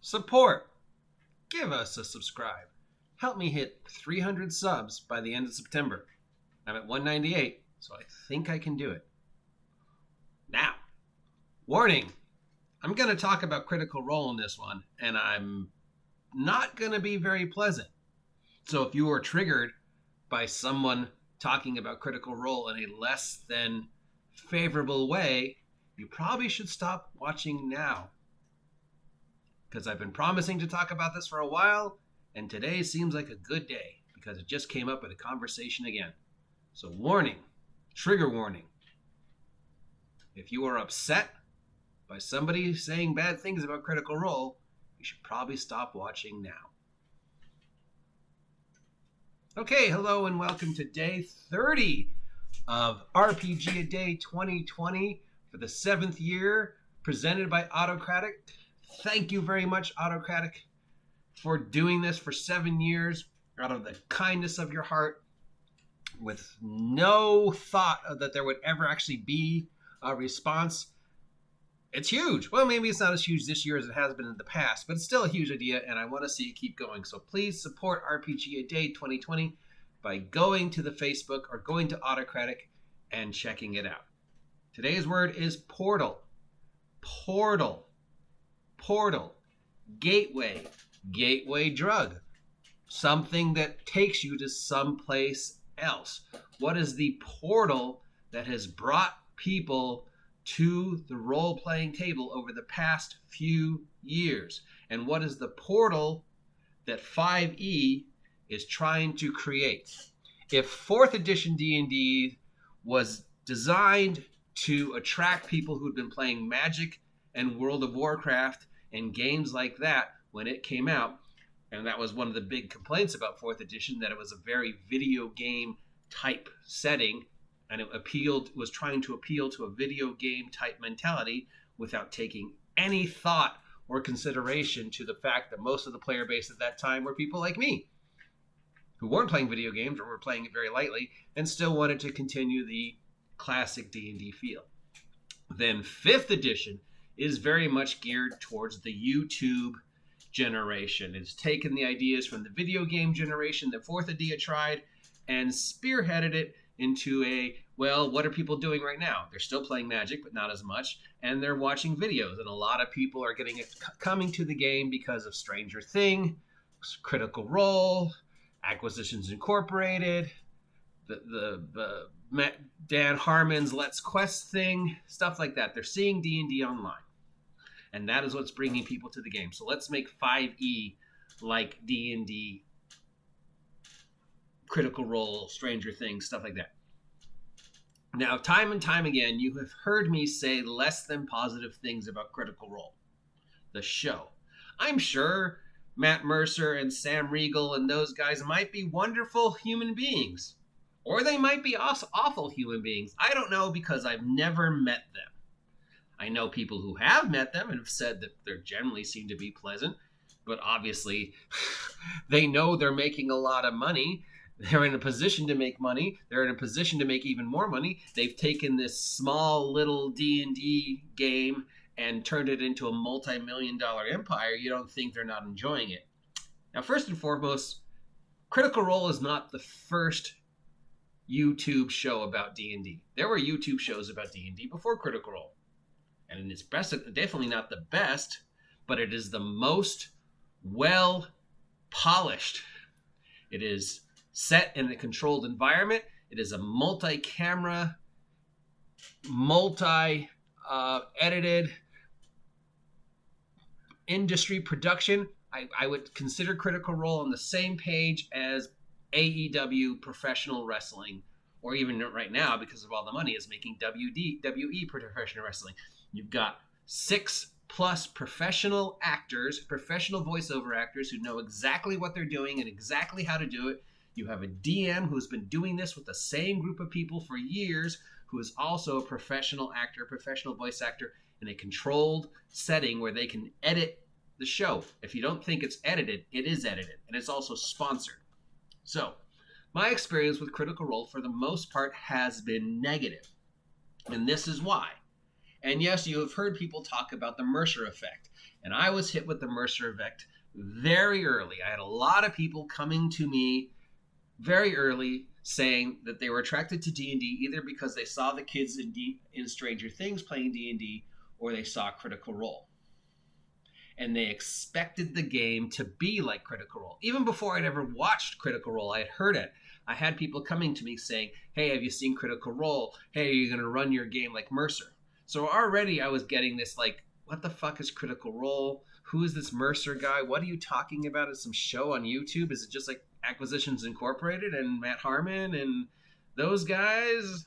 Support. Give us a subscribe. Help me hit 300 subs by the end of September. I'm at 198, so I think I can do it. Now, warning. I'm going to talk about Critical Role in this one, and I'm not going to be very pleasant. So if you are triggered by someone talking about Critical Role in a less than favorable way, you probably should stop watching now. Because I've been promising to talk about this for a while, and today seems like a good day because it just came up in a conversation again. So warning, trigger warning. If you are upset by somebody saying bad things about Critical Role, you should probably stop watching now. Okay, hello and welcome to day 30 of RPG A Day 2020 for the 7th year, presented by Autocratic. Thank you very much, Autocratic, for doing this for 7 years out of the kindness of your heart, with no thought that there would ever actually be a response. It's huge. Well, maybe it's not as huge this year as it has been in the past, but it's still a huge idea, and I want to see it keep going. So please support RPG A Day 2020 by going to the Facebook or going to Autocratic and checking it out. Today's word is portal. Portal. Portal. Gateway. Gateway drug. Something that takes you to someplace else. What is the portal that has brought people to the role-playing table over the past few years? And what is the portal that 5e is trying to create? If 4th edition D&D was designed to attract people who'd been playing Magic and World of Warcraft and games like that when it came out, and that was one of the big complaints about 4th edition, that it was a very video game type setting, and it was trying to appeal to a video game type mentality without taking any thought or consideration to the fact that most of the player base at that time were people like me, who weren't playing video games or were playing it very lightly and still wanted to continue the classic D&D feel. Then 5th edition is very much geared towards the YouTube generation. It's taken the ideas from the video game generation that 4th edition tried and spearheaded it into what are people doing right now? They're still playing Magic, but not as much, and they're watching videos. And a lot of people are coming to the game because of Stranger Things, Critical Role, Acquisitions Incorporated, the Dan Harmon's Let's Quest thing, stuff like that. They're seeing D&D online, and that is what's bringing people to the game. So let's make 5e like D&D, Critical Role, Stranger Things, stuff like that. Now, time and time again, you have heard me say less than positive things about Critical Role, the show. I'm sure Matt Mercer and Sam Riegel and those guys might be wonderful human beings, or they might be awful human beings. I don't know, because I've never met them. I know people who have met them and have said that they generally seem to be pleasant, but obviously they know they're making a lot of money. They're in a position to make money. They're in a position to make even more money. They've taken this small little D&D game and turned it into a multi-million-dollar empire. You don't think they're not enjoying it. Now, first and foremost, Critical Role is not the first YouTube show about D&D. There were YouTube shows about D&D before Critical Role. And it's definitely not the best, but it is the most well-polished. It is set in a controlled environment. It is a multi-camera, multi-edited industry production. I would consider Critical Role on the same page as AEW professional wrestling, or even right now, because of all the money, is making WWE professional wrestling. You've got 6+ professional actors, professional voiceover actors who know exactly what they're doing and exactly how to do it. You have a DM who's been doing this with the same group of people for years, who is also a professional actor, professional voice actor, in a controlled setting where they can edit the show. If you don't think it's edited, it is edited, and it's also sponsored. So, my experience with Critical Role, for the most part, has been negative. And this is why. And yes, you have heard people talk about the Mercer effect. And I was hit with the Mercer effect very early. I had a lot of people coming to me very early saying that they were attracted to D&D either because they saw the kids in Stranger Things playing D&D or they saw Critical Role. And they expected the game to be like Critical Role. Even before I'd ever watched Critical Role, I had heard it. I had people coming to me saying, hey, have you seen Critical Role? Hey, are you going to run your game like Mercer? So already I was getting this like, what the fuck is Critical Role? Who is this Mercer guy? What are you talking about? Is some show on YouTube? Is it just like Acquisitions Incorporated and Matt Harmon and those guys?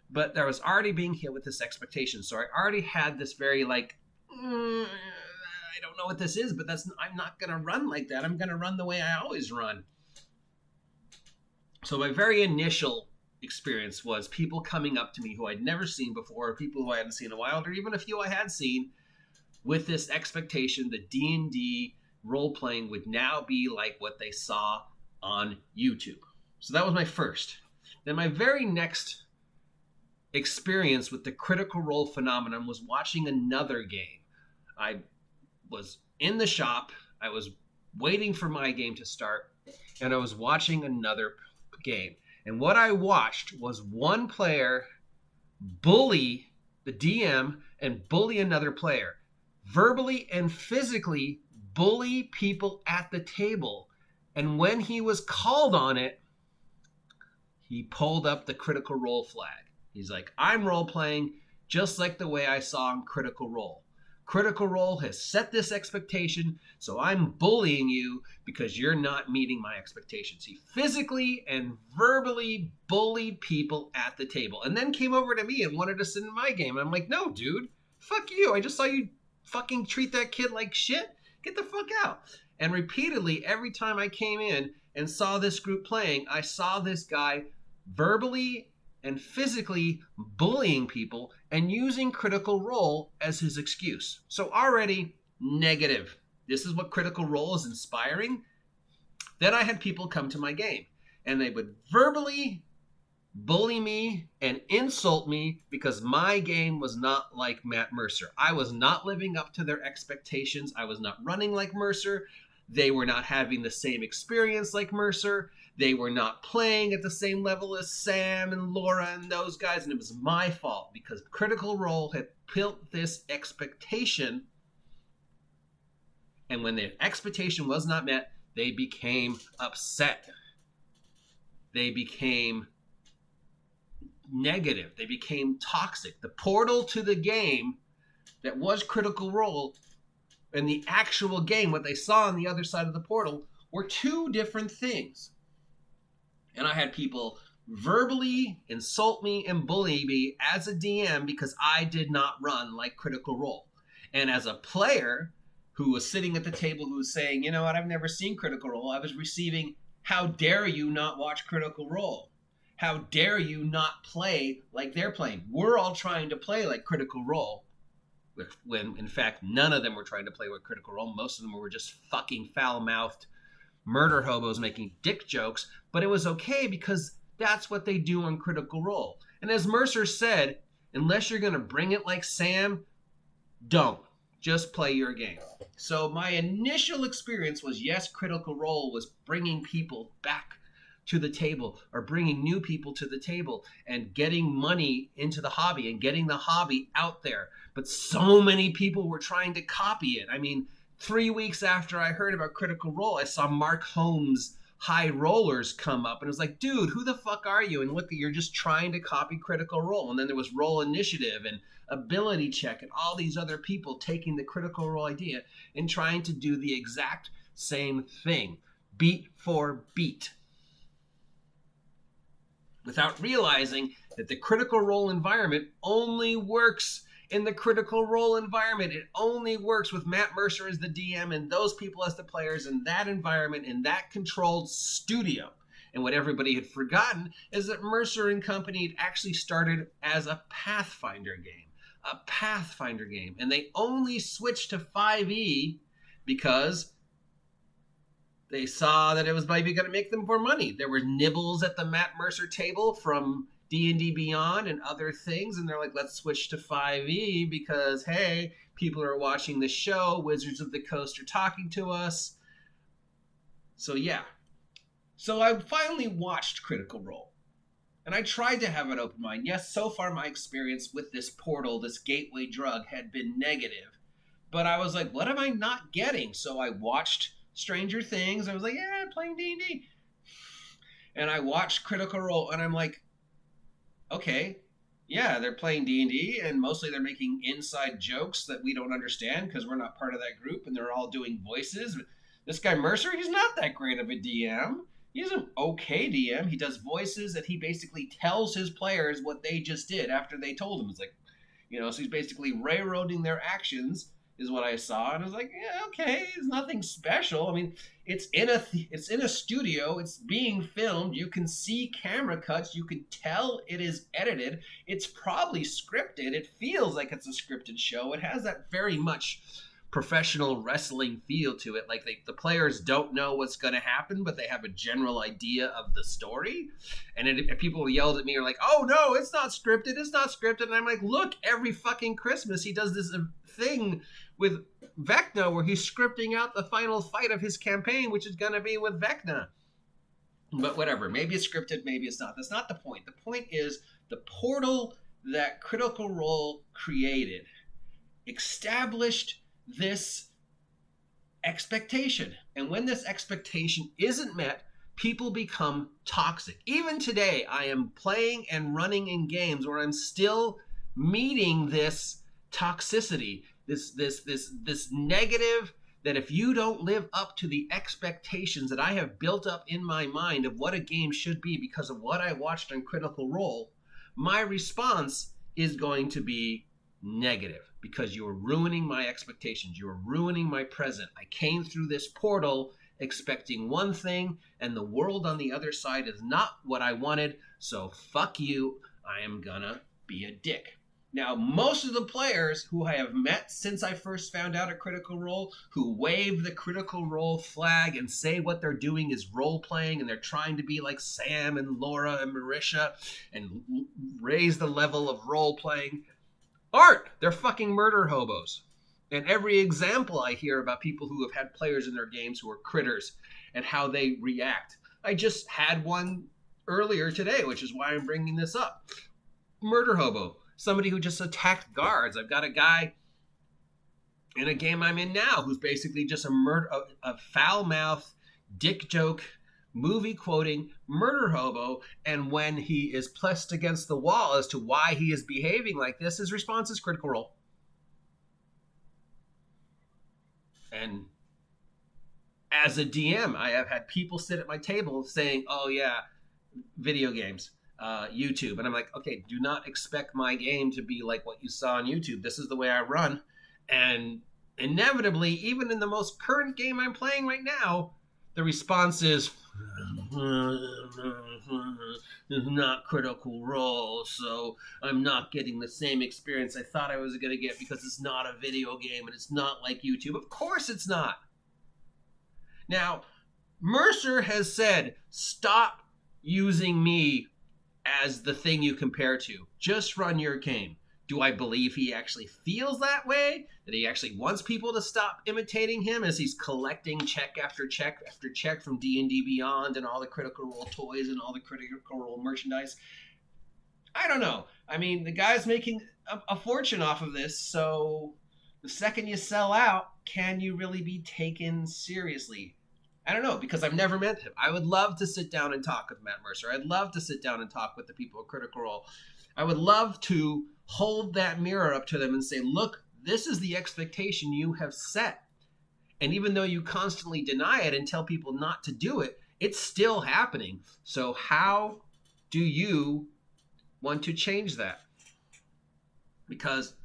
But I was already being hit with this expectation. So I already had this very like, I don't know what this is, but I'm not going to run like that. I'm going to run the way I always run. So my very initial experience was people coming up to me who I'd never seen before, or people who I hadn't seen in a while, or even a few I had seen, with this expectation that D&D role-playing would now be like what they saw on YouTube. So that was my first. Then my very next experience with the Critical Role phenomenon was watching another game. I was in the shop, I was waiting for my game to start, and I was watching another game. And what I watched was one player bully the DM and bully another player. Verbally and physically bully people at the table. And when he was called on it, he pulled up the Critical Role flag. He's like, I'm role-playing just like the way I saw him Critical Role. Critical Role has set this expectation, so I'm bullying you because you're not meeting my expectations. He physically and verbally bullied people at the table and then came over to me and wanted to sit in my game. And I'm like, no, dude, fuck you. I just saw you fucking treat that kid like shit. Get the fuck out. And repeatedly, every time I came in and saw this group playing, I saw this guy verbally and physically bullying people and using Critical Role as his excuse. So already negative. This is what Critical Role is inspiring. Then I had people come to my game and they would verbally bully me and insult me because my game was not like Matt Mercer. I was not living up to their expectations. I was not running like Mercer. They were not having the same experience like Mercer. They were not playing at the same level as Sam and Laura and those guys, and it was my fault because Critical Role had built this expectation, and when the expectation was not met, they became upset. They became negative. They became toxic. The portal to the game that was Critical Role and the actual game, what they saw on the other side of the portal, were two different things. And I had people verbally insult me and bully me as a DM because I did not run like Critical Role. And as a player who was sitting at the table who was saying, you know what, I've never seen Critical Role, I was receiving, how dare you not watch Critical Role? How dare you not play like they're playing? We're all trying to play like Critical Role. When, in fact, none of them were trying to play with Critical Role. Most of them were just fucking foul-mouthed murder hobos making dick jokes. But it was okay because that's what they do on Critical Role. And as Mercer said, unless you're going to bring it like Sam, don't. Just play your game. So my initial experience was, yes, Critical Role was bringing people back to the table or bringing new people to the table and getting money into the hobby and getting the hobby out there. But so many people were trying to copy it. I mean, 3 weeks after I heard about Critical Role, I saw Mark Holmes' High Rollers come up and it was like, dude, who the fuck are you? And look, you're just trying to copy Critical Role. And then there was Roll Initiative and Ability Check and all these other people taking the Critical Role idea and trying to do the exact same thing, beat for beat, without realizing that the Critical Role environment only works in the Critical Role environment. It only works with Matt Mercer as the DM and those people as the players in that environment, in that controlled studio. And what everybody had forgotten is that Mercer and Company had actually started as a Pathfinder game. And they only switched to 5e because they saw that it was maybe going to make them more money. There were nibbles at the Matt Mercer table from D&D Beyond and other things, and they're like, let's switch to 5e because, hey, people are watching the show, Wizards of the Coast are talking to us. So yeah. So I finally watched Critical Role, and I tried to have an open mind. Yes, so far my experience with this portal, this gateway drug, had been negative, but I was like, what am I not getting? So I watched Stranger Things. I was like, yeah, I'm playing D&D. And I watched Critical Role, and I'm like, okay, yeah, they're playing D&D, and mostly they're making inside jokes that we don't understand because we're not part of that group, and they're all doing voices. This guy Mercer, he's not that great of a DM. He's an okay DM. He does voices that he basically tells his players what they just did after they told him. It's like, so he's basically railroading their actions is what I saw. And I was like, yeah, okay, it's nothing special. I mean, it's in a studio. It's being filmed. You can see camera cuts. You can tell it is edited. It's probably scripted. It feels like it's a scripted show. It has that very much professional wrestling feel to it. Like the players don't know what's going to happen, but they have a general idea of the story. And if people yelled at me or like, oh no, it's not scripted, it's not scripted. And I'm like, look, every fucking Christmas he does this thing with Vecna where he's scripting out the final fight of his campaign, which is going to be with Vecna. But whatever, maybe it's scripted, maybe it's not. That's not the point. The point is the portal that Critical Role created established this expectation. And when this expectation isn't met, people become toxic. Even today, I am playing and running in games where I'm still meeting this toxicity, this negative, that if you don't live up to the expectations that I have built up in my mind of what a game should be because of what I watched on Critical Role, my response is going to be negative because you're ruining my expectations. You're ruining my present. I came through this portal expecting one thing, and the world on the other side is not what I wanted, so fuck you. I am gonna be a dick. Now, most of the players who I have met since I first found out a Critical Role, who wave the Critical Role flag and say what they're doing is role-playing and they're trying to be like Sam and Laura and Marisha and raise the level of role-playing, they're fucking murder hobos. And every example I hear about people who have had players in their games who are critters and how they react. I just had one earlier today, which is why I'm bringing this up. Murder hobo. Somebody who just attacked guards. I've got a guy in a game I'm in now who's basically just a foul-mouthed, dick joke, movie-quoting murder hobo, and when he is pressed against the wall as to why he is behaving like this, his response is Critical Role. And as a DM, I have had people sit at my table saying, oh yeah, video games, YouTube. And I'm like, okay, do not expect my game to be like what you saw on YouTube. This is the way I run. And inevitably, even in the most current game I'm playing right now, the response is, it's not Critical Role, so I'm not getting the same experience I thought I was going to get because it's not a video game and it's not like YouTube. Of course it's not. Now, Mercer has said, stop using me as the thing you compare to. Just run your game. Do I believe he actually feels that way? That he actually wants people to stop imitating him as he's collecting check after check after check from D&D Beyond and all the Critical Role toys and all the Critical Role merchandise? I don't know. I mean, the guy's making a fortune off of this, so the second you sell out, can you really be taken seriously? I don't know, because I've never met him. I would love to sit down and talk with Matt Mercer. I'd love to sit down and talk with the people at Critical Role. I would love to hold that mirror up to them and say, look, this is the expectation you have set. And even though you constantly deny it and tell people not to do it, it's still happening. So how do you want to change that? Because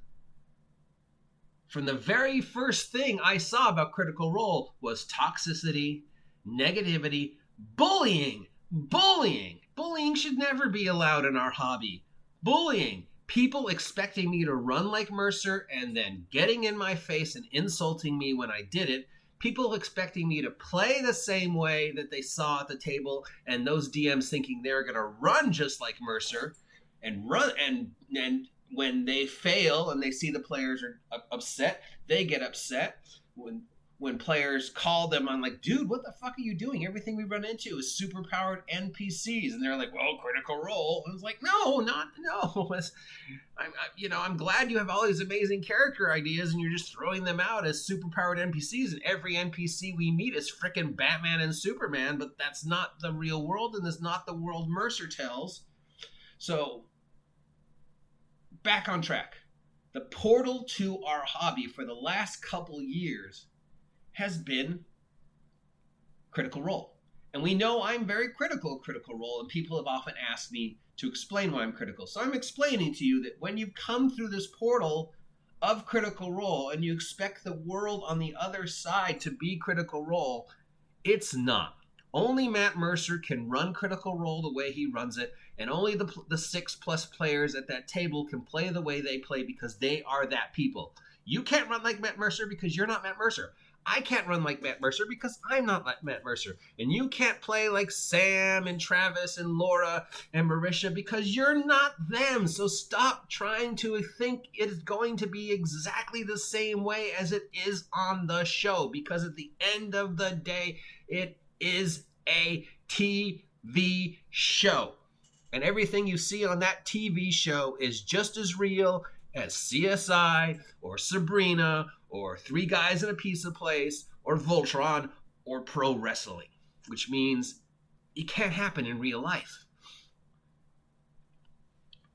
from the very first thing I saw about Critical Role was toxicity, negativity, bullying. Bullying should never be allowed in our hobby. Bullying. People expecting me to run like Mercer and then getting in my face and insulting me when I did it. People expecting me to play the same way that they saw at the table, and those DMs thinking they're going to run just like Mercer. and run and when they fail and they see the players are upset, they get upset. When players call them on, like, dude, what the fuck are you doing? Everything we run into is super powered NPCs, and they're like, well, Critical Role. And it's like, no. I'm glad you have all these amazing character ideas, and you're just throwing them out as super powered NPCs, and every NPC we meet is frickin' Batman and Superman, but that's not the real world, and that's not the world Mercer tells. So, back on track. The portal to our hobby for the last couple years has been Critical Role. And we know I'm very critical of Critical Role, and people have often asked me to explain why I'm critical. So I'm explaining to you that when you come through this portal of Critical Role and you expect the world on the other side to be Critical Role, it's not. Only Matt Mercer can run Critical Role the way he runs it, and only the 6+ players at that table can play the way they play because they are that people. You can't run like Matt Mercer because you're not Matt Mercer. I can't run like Matt Mercer because I'm not like Matt Mercer. And you can't play like Sam and Travis and Laura and Marisha because you're not them. So stop trying to think it's going to be exactly the same way as it is on the show, because at the end of the day, it is a TV show. And everything you see on that TV show is just as real as CSI or Sabrina or Three Guys in a Pizza Place or Voltron or pro wrestling, which means it can't happen in real life.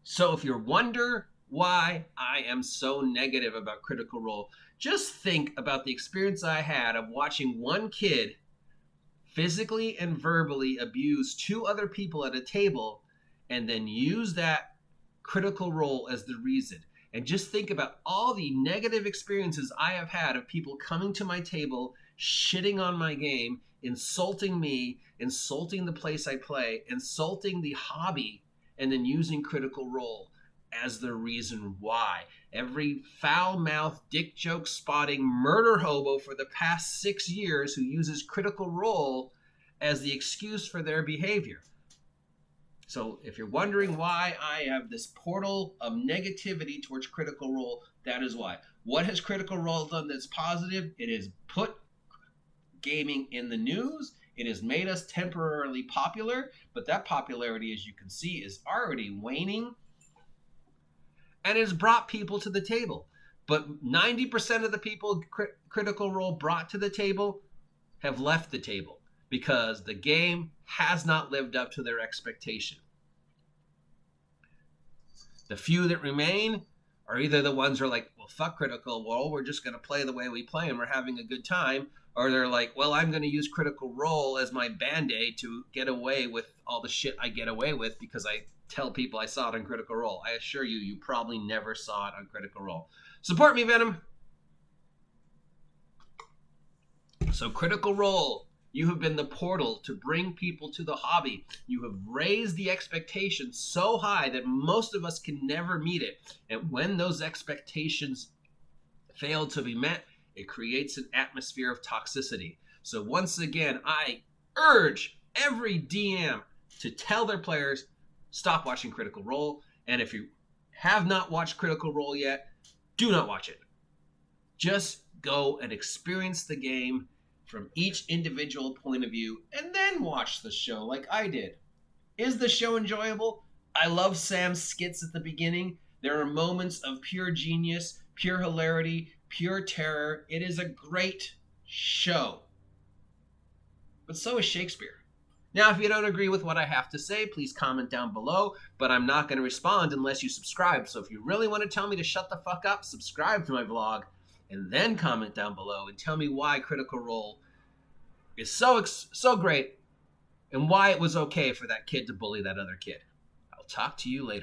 So if you wonder why I am so negative about Critical Role, just think about the experience I had of watching one kid physically and verbally abuse 2 other people at a table and then use that Critical Role as the reason. And just think about all the negative experiences I have had of people coming to my table, shitting on my game, insulting me, insulting the place I play, insulting the hobby, and then using Critical Role as the reason why. Every foul-mouthed, dick joke spotting murder hobo for the past 6 years who uses Critical Role as the excuse for their behavior. So if you're wondering why I have this portal of negativity towards Critical Role, that is why. What has Critical Role done that's positive? It has put gaming in the news. It has made us temporarily popular, but that popularity, as you can see, is already waning. And it has brought people to the table. But 90% of the people Critical Role brought to the table have left the table because the game has not lived up to their expectation. The few that remain are either the ones who are like, well, fuck Critical Role, we're just going to play the way we play and we're having a good time. Or they're like, well, I'm going to use Critical Role as my Band-Aid to get away with all the shit I get away with because I tell people I saw it on Critical Role. I assure you, you probably never saw it on Critical Role. Support me, Venom. So Critical Role, you have been the portal to bring people to the hobby. You have raised the expectations so high that most of us can never meet it. And when those expectations fail to be met, it creates an atmosphere of toxicity. So once again, I urge every DM to tell their players, stop watching Critical Role. And if you have not watched Critical Role yet, do not watch it. Just go and experience the game from each individual point of view, and then watch the show like I did. Is the show enjoyable? I love Sam's skits at the beginning. There are moments of pure genius, pure hilarity, pure terror. It is a great show. But so is Shakespeare. Now, if you don't agree with what I have to say, please comment down below, but I'm not going to respond unless you subscribe. So if you really want to tell me to shut the fuck up, subscribe to my vlog, and then comment down below and tell me why Critical Role is so great and why it was okay for that kid to bully that other kid. I'll talk to you later.